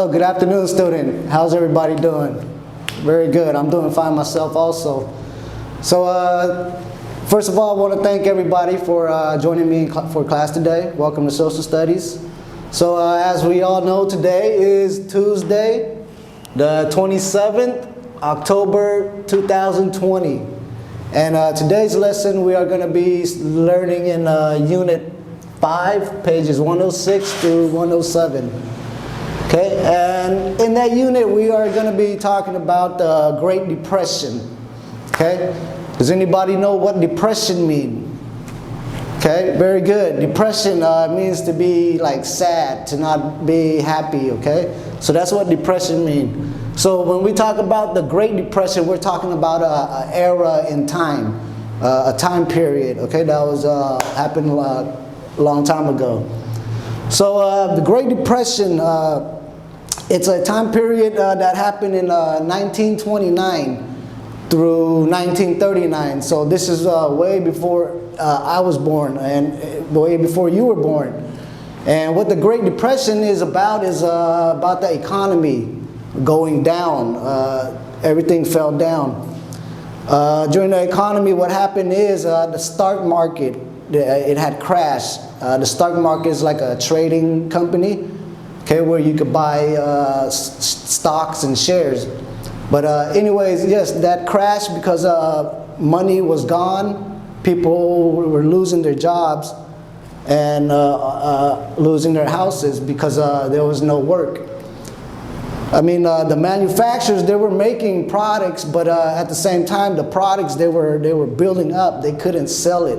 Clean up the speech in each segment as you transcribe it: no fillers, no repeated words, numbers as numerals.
Hello, good afternoon, student. How's everybody doing? Very good. I'm doing fine myself also. So, first of all, I want to thank everybody for joining me for class today. Welcome to Social Studies. So, as we all know, today is Tuesday, the 27th, October 2020. And today's lesson, we are going to be learning in Unit 5, pages 106 through 107. Okay, and in that unit, we are going to be talking about the Great Depression. Okay, does anybody know what depression means? Okay, very good. Depression means to be like sad, to not be happy. Okay, so that's what depression means. So when we talk about the Great Depression, we're talking about an era in time, a time period. Okay, that was happened a long time ago. So the Great Depression. It's a time period that happened in 1929 through 1939. So this is way before I was born and way before you were born. And what the Great Depression is about the economy going down. Everything fell down. During the economy, what happened is the stock market, it had crashed. The stock market is like a trading company. Okay, where you could buy stocks and shares. But anyways, yes, that crashed because money was gone. People were losing their jobs and losing their houses because there was no work. I mean, the manufacturers, they were making products, but at the same time, the products they were building up, they couldn't sell it.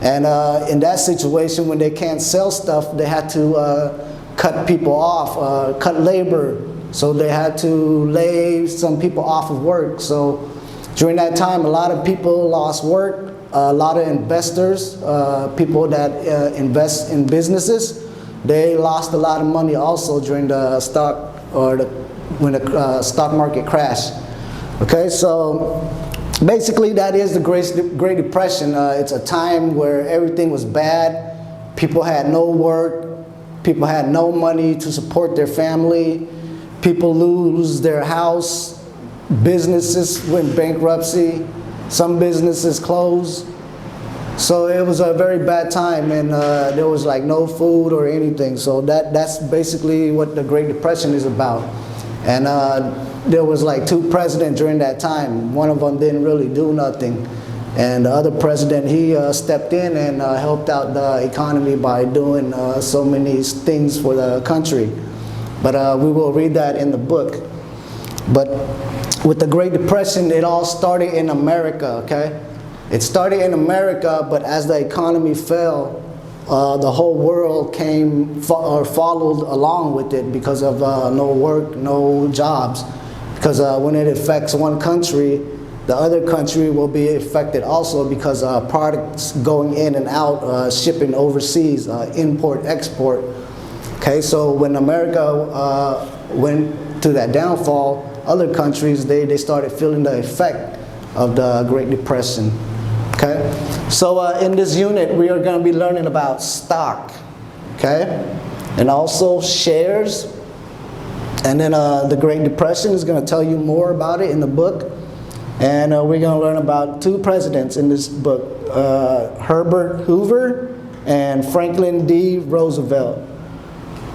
And in that situation, when they can't sell stuff, they had to cut people off, cut labor. So they had to lay some people off of work. So during that time, a lot of people lost work. A lot of investors, people that invest in businesses, they lost a lot of money also during the stock when the stock market crashed. Okay, so basically that is the Great Depression. It's a time where everything was bad. People had no work. People had no money to support their family. People lose their house. Businesses went bankruptcy. Some businesses closed. So it was a very bad time, and there was like no food or anything. So that's basically what the Great Depression is about. And there was like two presidents during that time. One of them didn't really do nothing. And the other president, he stepped in and helped out the economy by doing so many things for the country. But we will read that in the book. But with the Great Depression, it all started in America, okay? It started in America, but as the economy fell, the whole world followed along with it because of no work, no jobs. Because when it affects one country, the other country will be affected also because products going in and out, shipping overseas, import, export. Okay, so when America went to that downfall, other countries, they started feeling the effect of the Great Depression. Okay, so in this unit, we are going to be learning about stock, okay, and also shares. And then the Great Depression is going to tell you more about it in the book. And we're going to learn about two presidents in this book, Herbert Hoover and Franklin D. Roosevelt.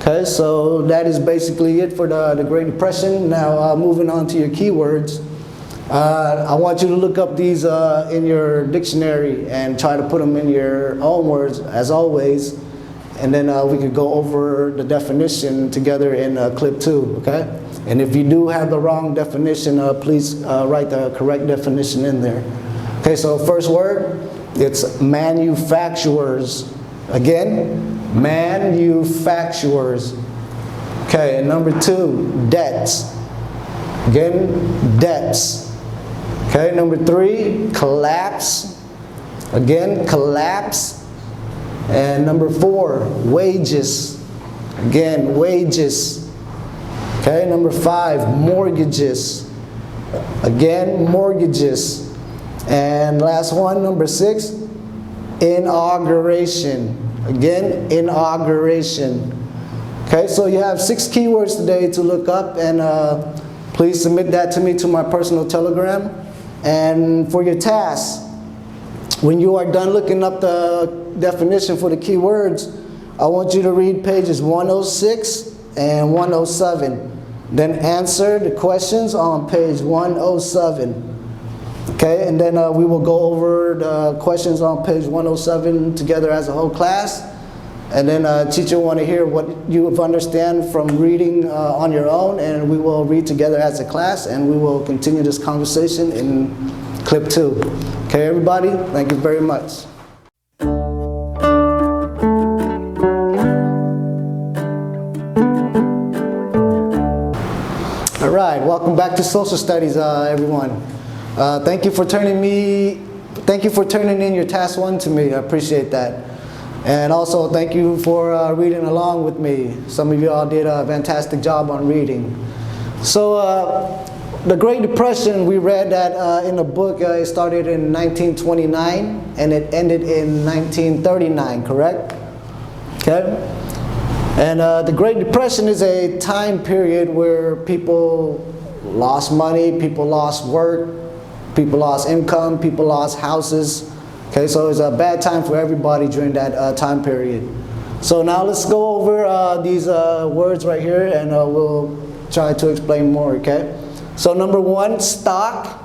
Okay, so that is basically it for the Great Depression. Now, moving on to your keywords. I want you to look up these in your dictionary and try to put them in your own words, as always. And then we could go over the definition together in clip 2, okay? And if you do have the wrong definition, please write the correct definition in there. Okay, so first word, it's manufacturers. Again, manufacturers. Okay, and number 2, debts. Again, debts. Okay, number 3, collapse. Again, collapse. And number 4, wages. Again, wages. Okay, number 5, mortgages. Again, mortgages. And last one, number 6, inauguration. Again, inauguration. Okay, so you have 6 keywords today to look up, and please submit that to me to my personal Telegram. And for your task, when you are done looking up the definition for the keywords, I want you to read pages 106 and 107. Then answer the questions on page 107. Okay, and then we will go over the questions on page 107 together as a whole class. And then teacher want to hear what you understand from reading on your own, and we will read together as a class, and we will continue this conversation in clip 2. Okay, everybody, thank you very much. All right, welcome back to Social Studies, everyone. Thank you for turning in your task 1 to me. I appreciate that. And also thank you for reading along with me. Some of you all did a fantastic job on reading. So the Great Depression, we read that in the book, it started in 1929 and it ended in 1939, correct? Okay. And the Great Depression is a time period where people lost money, people lost work, people lost income, people lost houses. Okay, so it's a bad time for everybody during that time period. So now let's go over these words right here, and we'll try to explain more, okay? So number 1, stock.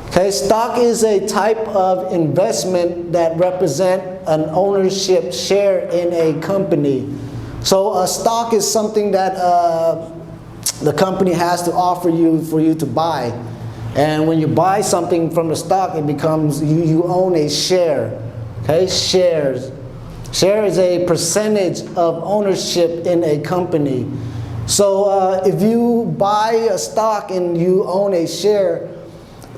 Okay, stock is a type of investment that represent an ownership share in a company. So a stock is something that the company has to offer you for you to buy. And when you buy something from the stock, it becomes, you own a share. Okay, shares. Share is a percentage of ownership in a company. So if you buy a stock and you own a share,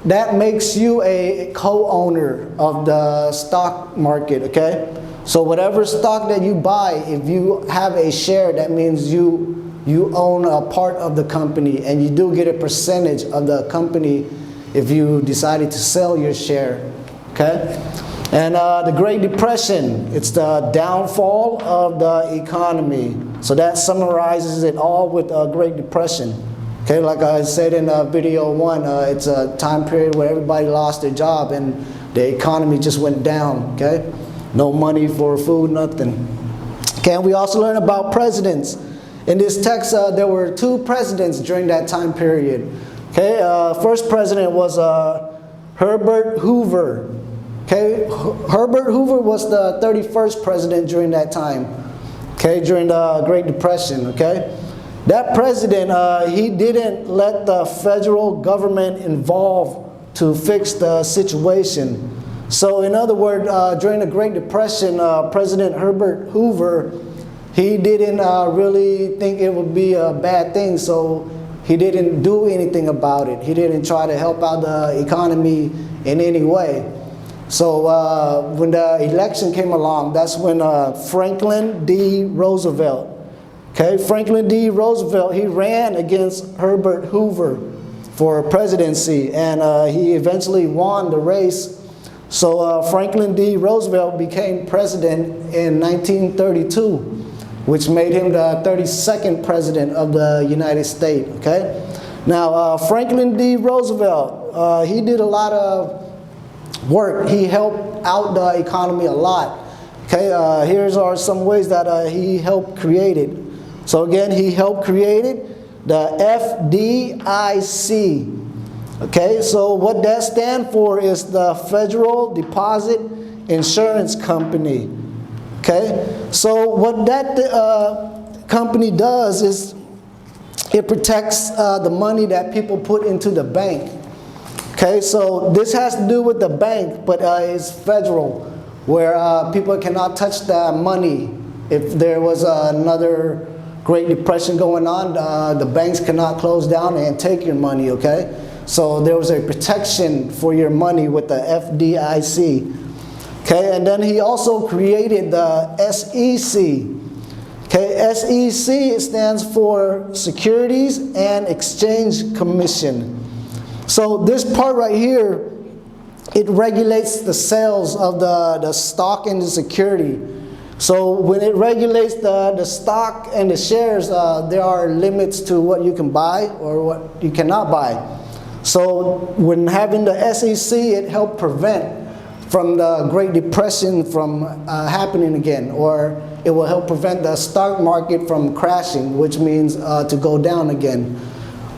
that makes you a co-owner of the stock market, okay? So whatever stock that you buy, if you have a share, that means you own a part of the company, and you do get a percentage of the company if you decided to sell your share, okay? And the Great Depression, it's the downfall of the economy. So that summarizes it all with the Great Depression. Okay, like I said in video 1, it's a time period where everybody lost their job and the economy just went down, okay? No money for food, nothing. Okay, and we also learn about presidents. In this text, there were 2 presidents during that time period. Okay, first president was Herbert Hoover. Okay, Herbert Hoover was the 31st president during that time. Okay, during the Great Depression. Okay, that president, he didn't let the federal government involve to fix the situation. So in other words, during the Great Depression, President Herbert Hoover, he didn't really think it would be a bad thing, so he didn't do anything about it. He didn't try to help out the economy in any way. So when the election came along, that's when Franklin D. Roosevelt, okay, Franklin D. Roosevelt, he ran against Herbert Hoover for presidency, and he eventually won the race. So Franklin D. Roosevelt became president in 1932, which made him the 32nd president of the United States, okay? Now, Franklin D. Roosevelt, he did a lot of work. He helped out the economy a lot, okay? Here's are some ways that he helped create it. So again, he helped create it, the FDIC, okay? So what that stands for is the Federal Deposit Insurance Company. Okay, so what that company does is it protects the money that people put into the bank. Okay, so this has to do with the bank, but it's federal, where people cannot touch the money. If there was another Great Depression going on, the banks cannot close down and take your money, okay? So there was a protection for your money with the FDIC. Okay, and then he also created the SEC. Okay, SEC, it stands for Securities and Exchange Commission. So this part right here, it regulates the sales of the stock and the security. So when it regulates the stock and the shares, there are limits to what you can buy or what you cannot buy. So when having the SEC, it helped prevent from the Great Depression from happening again, or it will help prevent the stock market from crashing, which means to go down again.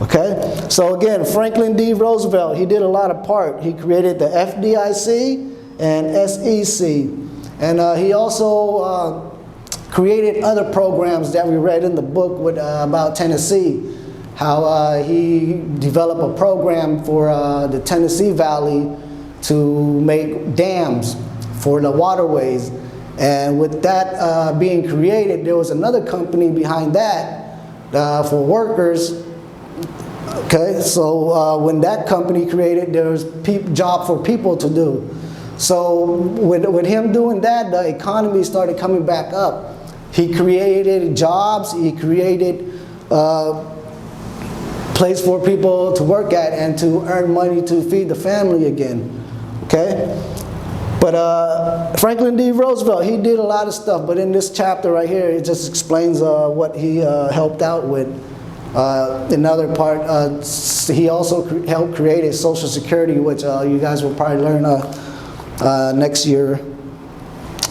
Okay, so again, Franklin D. Roosevelt, he did a lot of part. He created the FDIC and SEC. And he also created other programs that we read in the book with, about Tennessee. How he developed a program for the Tennessee Valley to make dams for the waterways. And with that being created, there was another company behind that for workers. Okay, so when that company created, there was job for people to do. So with him doing that, the economy started coming back up. He created jobs, he created place for people to work at and to earn money to feed the family again. Okay? But Franklin D. Roosevelt, he did a lot of stuff, but in this chapter right here, it just explains what he helped out with. Another part, he also helped create a Social Security, which you guys will probably learn next year.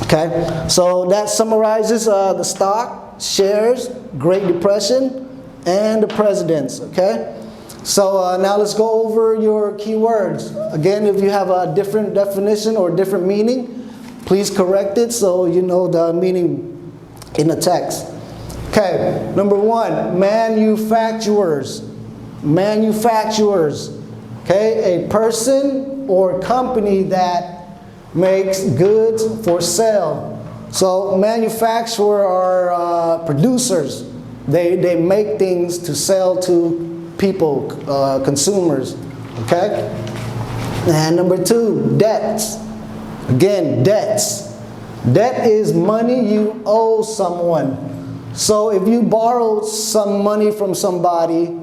Okay, so that summarizes the stock, shares, Great Depression, and the presidents. Okay, so now let's go over your keywords. Again, if you have a different definition or different meaning, please correct it so you know the meaning in the text. Okay, number one, manufacturers. Manufacturers. Okay, a person or company that makes goods for sale. So manufacturer are producers. They make things to sell to people, consumers. Okay? And number two, debts. Again, debts. Debt is money you owe someone. So if you borrowed some money from somebody,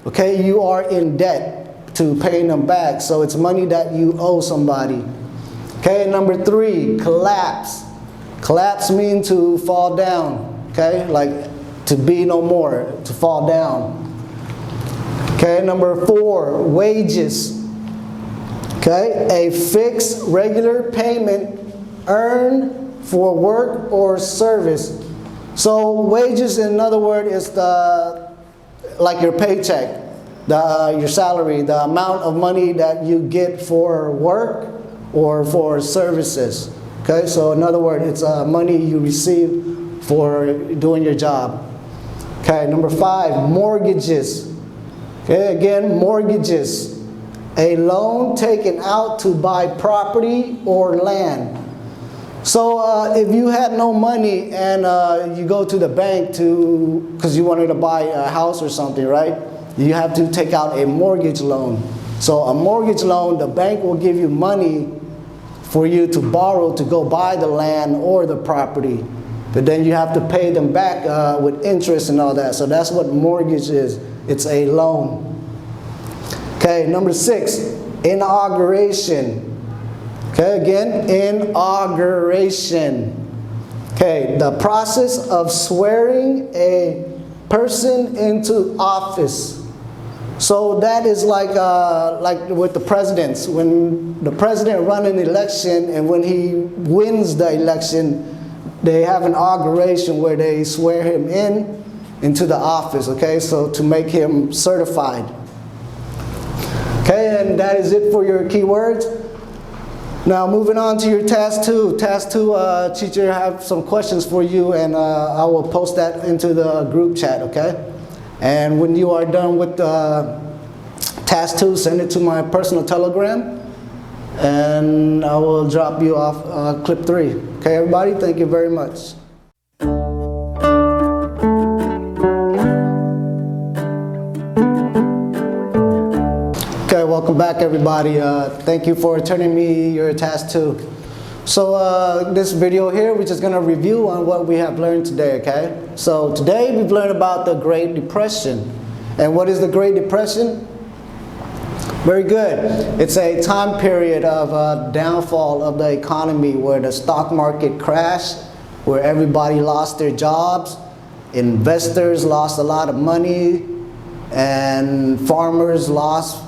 okay, you are in debt to paying them back. So it's money that you owe somebody. Okay, number three, collapse. Collapse means to fall down. Okay, like to be no more, to fall down. Okay, number four, wages. Okay, a fixed regular payment earned for work or service. So wages, in other words, is like your paycheck, your salary, the amount of money that you get for work or for services. Okay, so in other words, it's money you receive for doing your job. Okay, number five, mortgages. Okay, again, mortgages. A loan taken out to buy property or land. So if you had no money and you go to the bank because you wanted to buy a house or something, right? You have to take out a mortgage loan. So a mortgage loan, the bank will give you money for you to borrow to go buy the land or the property. But then you have to pay them back with interest and all that. So that's what mortgage is. It's a loan. Okay, number six, inauguration. Okay, again, inauguration. Okay, the process of swearing a person into office. So that is like with the presidents. When the president runs an election and when he wins the election, they have an inauguration where they swear him into the office. Okay, so to make him certified. Okay, and that is it for your keywords. Now moving on to your task two. Task two, teacher have some questions for you and I will post that into the group chat, okay? And when you are done with task two, send it to my personal Telegram and I will drop you off clip 3. Okay, everybody, thank you very much. Okay, welcome back everybody. Thank you for turning me your task 2. So this video here, we're just going to review on what we have learned today, okay? So today we've learned about the Great Depression. And what is the Great Depression? Very good. It's a time period of downfall of the economy where the stock market crashed where everybody lost their jobs, investors lost a lot of money, and farmers lost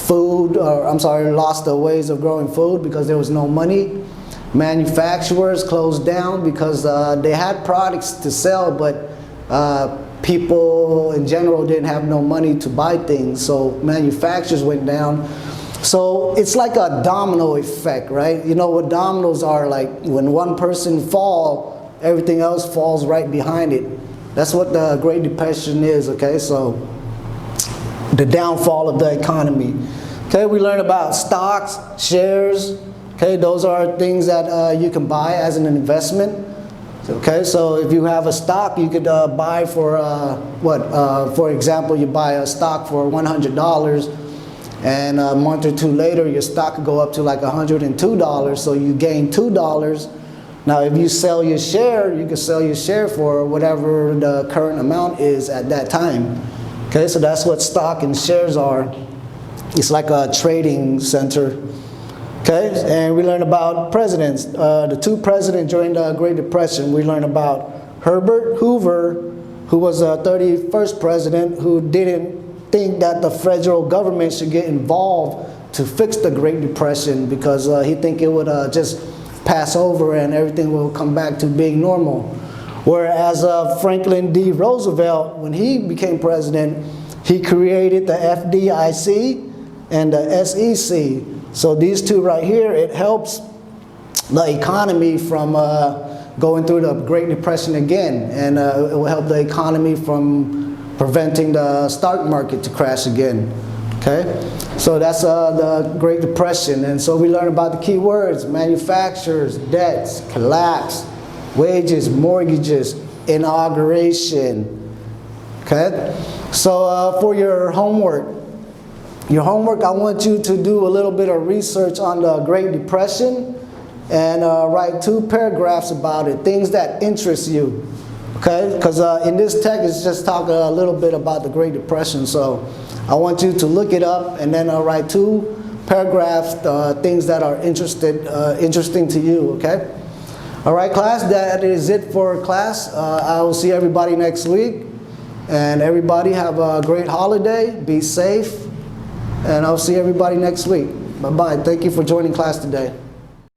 lost the ways of growing food because there was no money. Manufacturers closed down because they had products to sell, but people in general didn't have no money to buy things, so manufacturers went down. So it's like a domino effect, right? You know what dominoes are like? When one person falls, everything else falls right behind it. That's what the Great Depression is, okay? So the downfall of the economy. Okay, we learn about stocks, shares. Okay, those are things that you can buy as an investment. Okay, so if you have a stock, you could buy for for example, you buy a stock for $100, and a month or two later, your stock could go up to like $102, so you gain $2. Now, if you sell your share, you can sell your share for whatever the current amount is at that time. Okay, so that's what stock and shares are. It's like a trading center. Okay, and we learn about presidents. The two presidents during the Great Depression. We learn about Herbert Hoover, who was the 31st president, who didn't think that the federal government should get involved to fix the Great Depression because he think it would just pass over and everything will come back to being normal. Whereas Franklin D. Roosevelt, when he became president, he created the FDIC and the SEC. So these two right here, it helps the economy from going through the Great Depression again, and it will help the economy from preventing the stock market to crash again. Okay, so that's the Great Depression, and so we learn about the key words: manufacturers, debts, collapse, wages, mortgages, inauguration. Okay, so for your homework, I want you to do a little bit of research on the Great Depression and write 2 paragraphs about it, things that interest you. Okay, because in this text it's just talking a little bit about the Great Depression, so I want you to look it up and then write 2 paragraphs, things that are interesting to you. Okay. All right, class, that is it for class. I will see everybody next week, and everybody have a great holiday. Be safe. And I'll see everybody next week. Bye-bye. Thank you for joining class today.